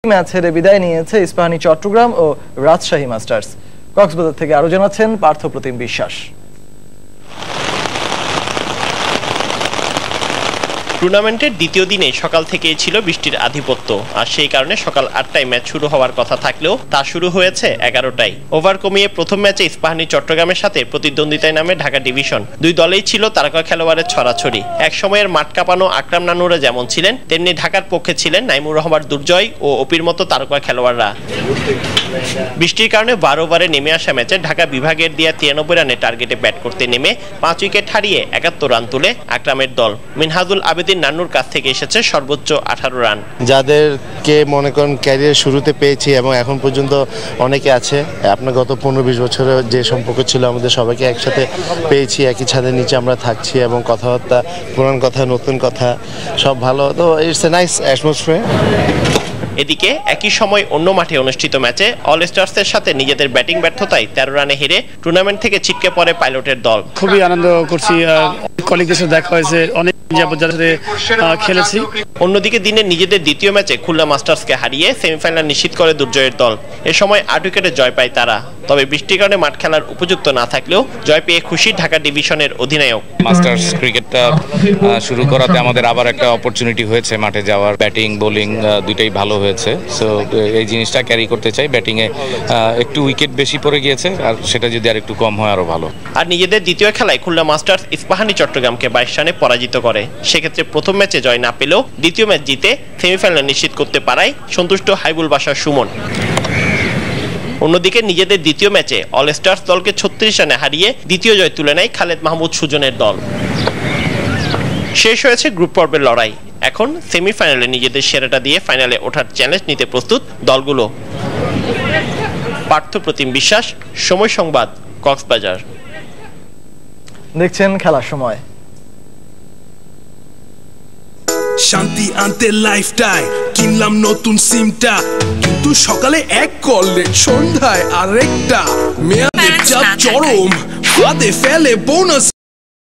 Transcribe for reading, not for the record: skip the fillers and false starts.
Match হেরে বিদায় নিয়েছে ইস্পাহানী চট্টগ্রাম ও রাজশাহী মাস্টার্স। কক্সবাজার থেকে আরো জানাচ্ছেন পার্থপ্রতিম বিশ্বাস। টুর্নামেন্টের দ্বিতীয় দিনে সকাল থেকেই ছিল বৃষ্টির আধিপত্য, আর সেই কারণে সকাল ৮টায় ম্যাচ শুরু হওয়ার কথা থাকলেও তা শুরু হয়েছে 11টায়। ওভার কমিয়ে প্রথম ম্যাচে ইস্পাহানী চট্টগ্রামের সাথে প্রতিদ্বন্দ্বিতায় নামে ঢাকা ডিভিশন। দুই দলেই ছিল তারকা খেলোয়াড়ের ছড়াছড়ি। এক সময়ের মাঠ কাঁপানো আকরাম নানুরা যেমন ছিলেন, তেমনি ঢাকার পক্ষে ছিলেন নাইমুর রহমান দুর্জয় ও অপির মতো তারকা খেলোয়াড়রা। বৃষ্টির কারণে 12 ওভারে নেমে আসা ম্যাচে ঢাকা বিভাগের দিয়া 93 রানের টার্গেটে ব্যাট করতে নেমে 5 উইকেট হারিয়ে 71 রান তুলে আকরামের দল। মিনহাজুল আবেদিন নান্নুর কাছ থেকে এসেছে সর্বোচ্চ 18 রান। যাদেরকে মনে করেন ক্যারিয়ার শুরুতে পেয়েছি এবং এখন পর্যন্ত অনেকে আছে, আপনার গত 15-20 বছরে যে সম্পর্ক ছিল আমাদের সবাইকে একসাথে পেয়েছি, একই ছাদের নিচে আমরা থাকছি এবং কথাবার্তা, পুরান কথা, নতুন কথা সব ভালো, তো ইটস এ নাইস অ্যাটমসফিয়ার। এদিকে একই সময় অন্য মাঠে অনুষ্ঠিত ম্যাচে অল স্টার্সের সাথে নিজেদের ব্যাটিং ব্যর্থতায় 13 রানে হেরে টুর্নামেন্ট থেকে ছিটকে পড়ে পাইলটের দল। খুবই আনন্দ করছি, কলিগদের সাথে দেখা হয়েছে, অনেক খেলেছি। অন্যদিকে দিনে নিজেদের দ্বিতীয় ম্যাচে খুলনা মাস্টার্সকে হারিয়ে সেমিফাইনাল নিশ্চিত করে দুর্জয়ের দল। এ সময় 8 উইকেটে জয় পায় তারা। তবে বৃষ্টির কারণে মাঠ খেলার উপযুক্ত না থাকলেও জয় পেয়ে খুশি ঢাকা ডিভিশনের অধিনায়ক। মাস্টার্স ক্রিকেটটা শুরু করাতে আমাদের আবার একটা অপরচুনিটি হয়েছে মাঠে যাওয়ার। ব্যাটিং বোলিং দুইটাই ভালো হয়েছে, সো এই জিনিসটা ক্যারি করতে চাই। ব্যাটিংয়ে একটু উইকেট বেশি পড়ে গিয়েছে, আর সেটা যদি আর একটু কম হয় আরো ভালো। আর নিজেদের দ্বিতীয় খেলায় খুলনা মাস্টার্স ইস্পাহানী চট্টগ্রামকে 22 রানে পরাজিত করে। সেক্ষেত্রে প্রথম ম্যাচে জয় না পেলেও দ্বিতীয় ম্যাচ জিতে সেমিফাইনাল নিশ্চিত করতে পারায় সন্তুষ্ট হাইবুল বাশার সুমন। অন্যদিকে নিজেদের দ্বিতীয় ম্যাচে অল স্টার্স দলকে 36 রানে হারিয়ে দ্বিতীয় জয় তুলে নেয় খালেদ মাহমুদ সুজনের দল। শেষ হয়েছে গ্রুপ পর্বের লড়াই। এখন সেমিফাইনালে নিজেদের সেরাটা দিয়ে ফাইনালে ওঠার চ্যালেঞ্জ নিতে প্রস্তুত দলগুলো। পার্থপ্রতিম বিশ্বাস, সময় সংবাদ, কক্সবাজার। দেখছেন খেলার সময়। শান্তি আনতে লাইফটাই কিনলাম নতুন সিমটা, কিন্তু সকালে এক করলে সন্ধ্যায় আরেকটা। মেয়াদের চাপ চরম, ফাঁদে ফেলে বোনাস।